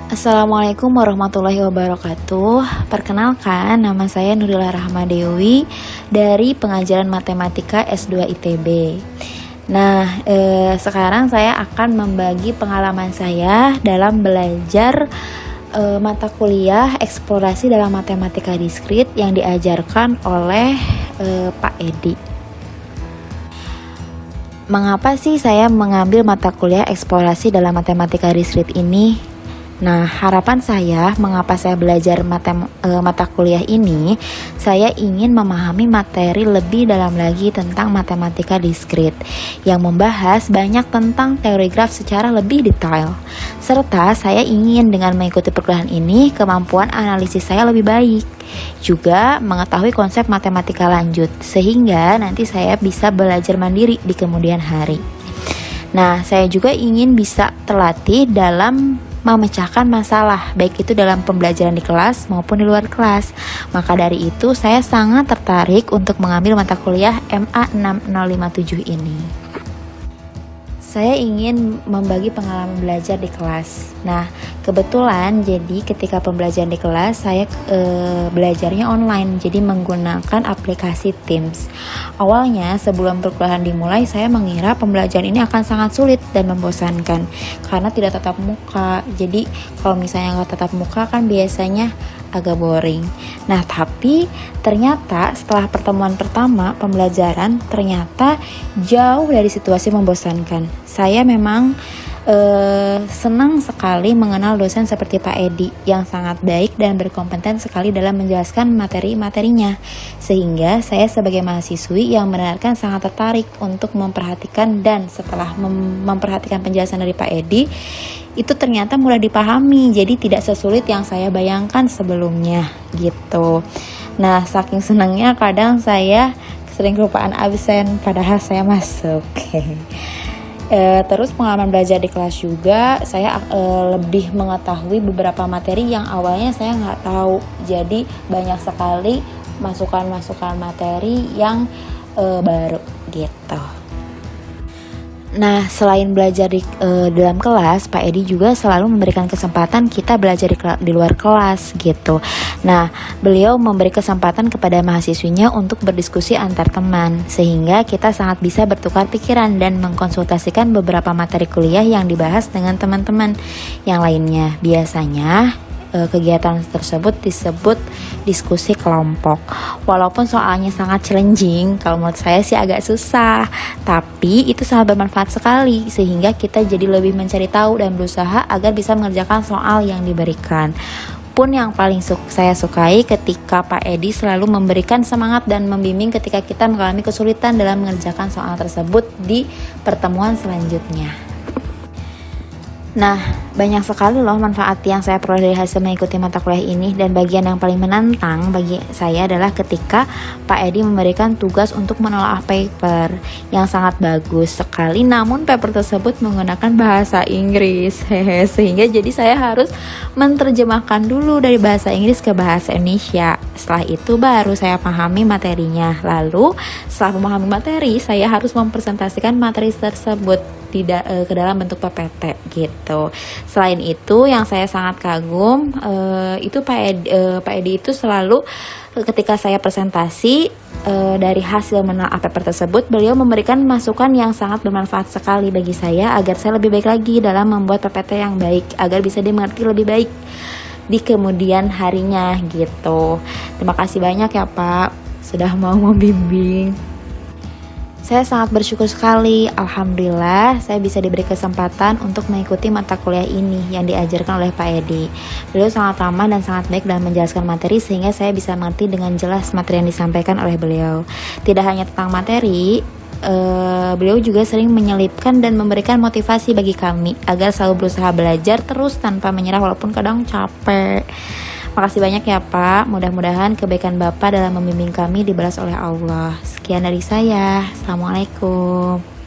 Assalamualaikum warahmatullahi wabarakatuh. Perkenalkan, nama saya Nurila Rahmadewi dari Pengajaran Matematika S2 ITB. Nah, sekarang saya akan membagi pengalaman saya dalam belajar mata kuliah eksplorasi dalam matematika diskrit yang diajarkan oleh Pak Edi. Mengapa sih saya mengambil mata kuliah eksplorasi dalam matematika diskrit ini? Nah, harapan saya mengapa saya belajar mata kuliah ini, saya ingin memahami materi lebih dalam lagi tentang matematika diskrit yang membahas banyak tentang teori graf secara lebih detail. Serta saya ingin dengan mengikuti perkuliahan ini, kemampuan analisis saya lebih baik. Juga mengetahui konsep matematika lanjut, sehingga nanti saya bisa belajar mandiri di kemudian hari. Nah, saya juga ingin bisa terlatih dalam memecahkan masalah, baik itu dalam pembelajaran di kelas maupun di luar kelas. Maka dari itu, saya sangat tertarik untuk mengambil mata kuliah MA 6057 ini. Saya ingin membagi pengalaman belajar di kelas. Nah, kebetulan jadi ketika pembelajaran di kelas saya belajarnya online, jadi menggunakan aplikasi Teams. Awalnya sebelum perkuliahan dimulai, saya mengira pembelajaran ini akan sangat sulit dan membosankan karena tidak tatap muka. Jadi kalau misalnya nggak tatap muka kan biasanya agak boring. Nah, tapi ternyata setelah pertemuan pertama pembelajaran ternyata jauh dari situasi membosankan. Saya memang senang sekali mengenal dosen seperti Pak Edi yang sangat baik dan berkompeten sekali dalam menjelaskan materi-materinya, sehingga saya sebagai mahasiswi yang mendengarkan sangat tertarik untuk memperhatikan, dan setelah memperhatikan penjelasan dari Pak Edi itu ternyata mudah dipahami, jadi tidak sesulit yang saya bayangkan sebelumnya gitu. Nah, saking senangnya kadang saya sering kelupaan absen padahal saya masuk. Terus pengalaman belajar di kelas juga saya lebih mengetahui beberapa materi yang awalnya saya nggak tahu. Jadi banyak sekali masukan-masukan materi yang baru gitu. Nah, selain belajar di dalam kelas, Pak Edi juga selalu memberikan kesempatan kita belajar di luar kelas gitu. Nah, beliau memberi kesempatan kepada mahasiswinya untuk berdiskusi antar teman, sehingga kita sangat bisa bertukar pikiran dan mengkonsultasikan beberapa materi kuliah yang dibahas dengan teman-teman yang lainnya. Biasanya kegiatan tersebut disebut diskusi kelompok. Walaupun soalnya sangat challenging, kalau menurut saya sih agak susah, tapi itu sangat bermanfaat sekali sehingga kita jadi lebih mencari tahu dan berusaha agar bisa mengerjakan soal yang diberikan. Pun yang paling saya sukai ketika Pak Edi selalu memberikan semangat dan membimbing ketika kita mengalami kesulitan dalam mengerjakan soal tersebut di pertemuan selanjutnya. Nah, banyak sekali loh manfaat yang saya peroleh dari hasil mengikuti mata kuliah ini, dan bagian yang paling menantang bagi saya adalah ketika Pak Edi memberikan tugas untuk menelaah paper yang sangat bagus sekali, namun paper tersebut menggunakan bahasa Inggris. Sehingga jadi saya harus menerjemahkan dulu dari bahasa Inggris ke bahasa Indonesia. Setelah itu baru saya pahami materinya. Lalu setelah memahami materi, saya harus mempresentasikan materi tersebut ke dalam bentuk PPT gitu. Selain itu, yang saya sangat kagum itu Pak Edi itu selalu ketika saya presentasi dari hasil menelaah paper tersebut, beliau memberikan masukan yang sangat bermanfaat sekali bagi saya agar saya lebih baik lagi dalam membuat PPT yang baik, agar bisa dimengerti lebih baik di kemudian harinya gitu. Terima kasih banyak ya Pak sudah mau membimbing. Saya sangat bersyukur sekali, alhamdulillah saya bisa diberi kesempatan untuk mengikuti mata kuliah ini yang diajarkan oleh Pak Edi. Beliau sangat ramah dan sangat baik dalam menjelaskan materi sehingga saya bisa mengerti dengan jelas materi yang disampaikan oleh beliau. Tidak hanya tentang materi, beliau juga sering menyelipkan dan memberikan motivasi bagi kami agar selalu berusaha belajar terus tanpa menyerah walaupun kadang capek. Makasih banyak ya Pak, mudah-mudahan kebaikan Bapak dalam membimbing kami dibalas oleh Allah. Sekian dari saya, Assalamualaikum.